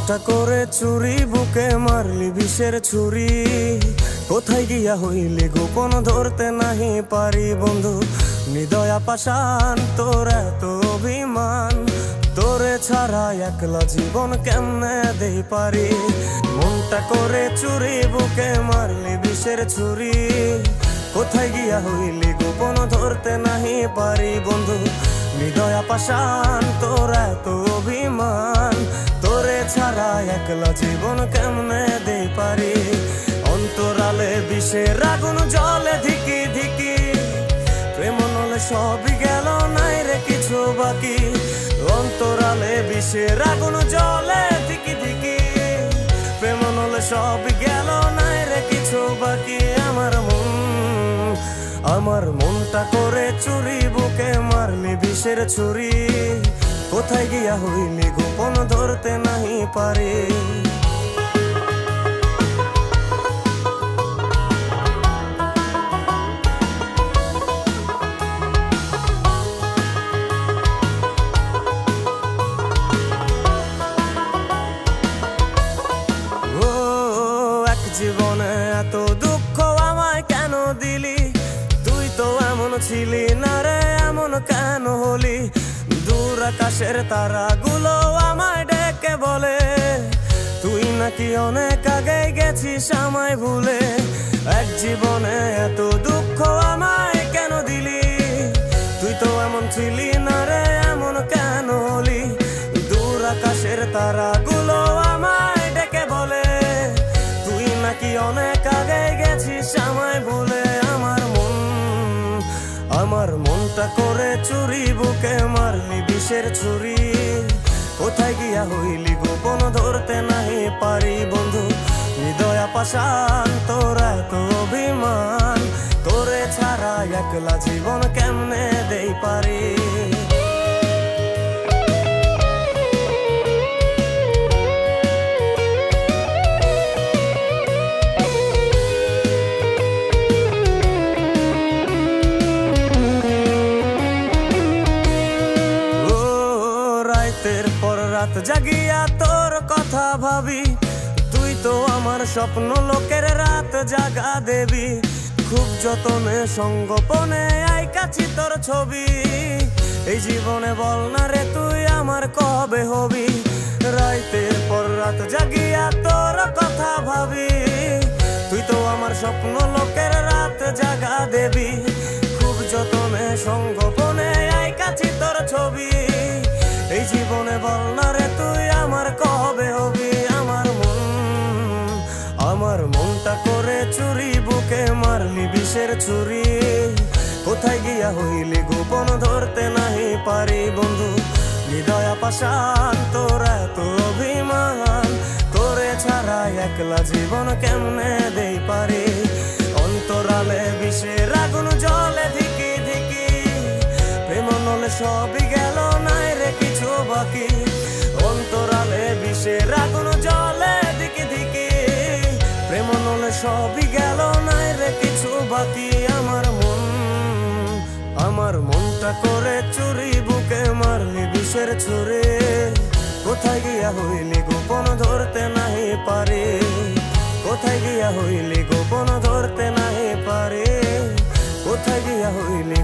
মনটা করে চুরি বুকে মারলি বিষের ছুরি। কোথায় গিয়া হইলি গোপন ধরতে নাহি পারি বন্ধু। হৃদয়া পাষাণ তোর এত অভিমান, তোরে ছাড়া একলা জীবন কেমনে দেই পারি। মনটা করে চুরি বুকে মারলি বিষের ছুরি। কোথায় গিয়া হইলি গোপন ধরতে নাহি পারি বন্ধু। হৃদয়া পাষাণ তোর এত অভিমান, তোরে ছাড়া একলা জীবন কেমনে দেই পারি। অন্তরালে বিষের আগুন জ্বলে ধিকি ধিকি, প্রেম নলে সবই গেল নাই রে কিছু বাকি। অন্তরালে বিষের আগুন জ্বলে ধিকি ধিকি, প্রেম নলে সবই গেল নাই রে কিছু বাকি। আমার মনটা করে চুরি বুকে মারলি বিষের ছুরি। কোথায় গিয়া হইলি গোপন ধরতে নাহি পারি। এক জীবনে এত দুঃখ আমায় কেন দিলি? তুই তো এমন ছিলি না রে, এমন কেন হলি? দূর আকাশের তারাগুলো আমায় ডেকে বলে, তুই নাকি অনেক আগে গেছিস আমায় ভুলে। এক জীবনে এত দুঃখ আমায় কেন দিলি? তুই তো এমন ছিলি না রে, এমন কেন হলি? দূর আকাশের তারাগুলো আমায় ডেকে বলে, তুই নাকি অনেক আগে গেছিস আমায় ভুলে। আমার মনটা করে চুরি বুকে মারলি বিষের ছুরি। কোথায় গিয়া হইলি গোপন ধরতে নাহি পারি বন্ধু। হৃদয়া পাষাণ তোর এত অভিমান, তোরে ছাড়া একলা জীবন কেমনে দেই পারি। রাতের পর রাত জাগিয়া তোর কথা ভাবি, তুই তো আমার স্বপ্ন লোকের রাত জাগা দেবী। খুব যতনে সঙ্গোপনে আইকাছি তোর ছবি। এই জীবনে বল না রে তুই আমার কবে হবি? রাতের পর রাত জাগিয়া তোর কথা ভাবি, তুই তো আমার স্বপ্ন লোকের রাত জাগা দেবী। খুব যতনে সঙ্গোপনে আইকাছি তোর ছবি। এই জীবনে বল না রে তুই আমার কবে হবি? আমার মনটা করে চুরি বুকে মারলি বিষের ছুরি। কোথায় গিয়া হইলি গোপন ধরতে নাহি পারি বন্ধু। হৃদয়া পাষাণ তোর এত অভিমান, তোরে ছাড়া একলা জীবন কেমনে দেই পারি। অন্তরালে বিষের আগুন জ্বলে ধিকি ধিকি, প্রেম নলে সবই গেল নাই রে কিছু বাকি। অন্তরালে বিষের আগুন জ্বলে ধিকি ধিকি, প্রেম নলে সবই গেল নাই রে কিছু বাকি। আমার মনটা করে চুরি বুকে মারলি বিষের ছুরি। কোথায় গিয়া হইলি গোপন ধরতে নাহি পারি। কোথায় গিয়া হইলি গোপন ধরতে নাহি পারি। কোথায় গিয়া হইলি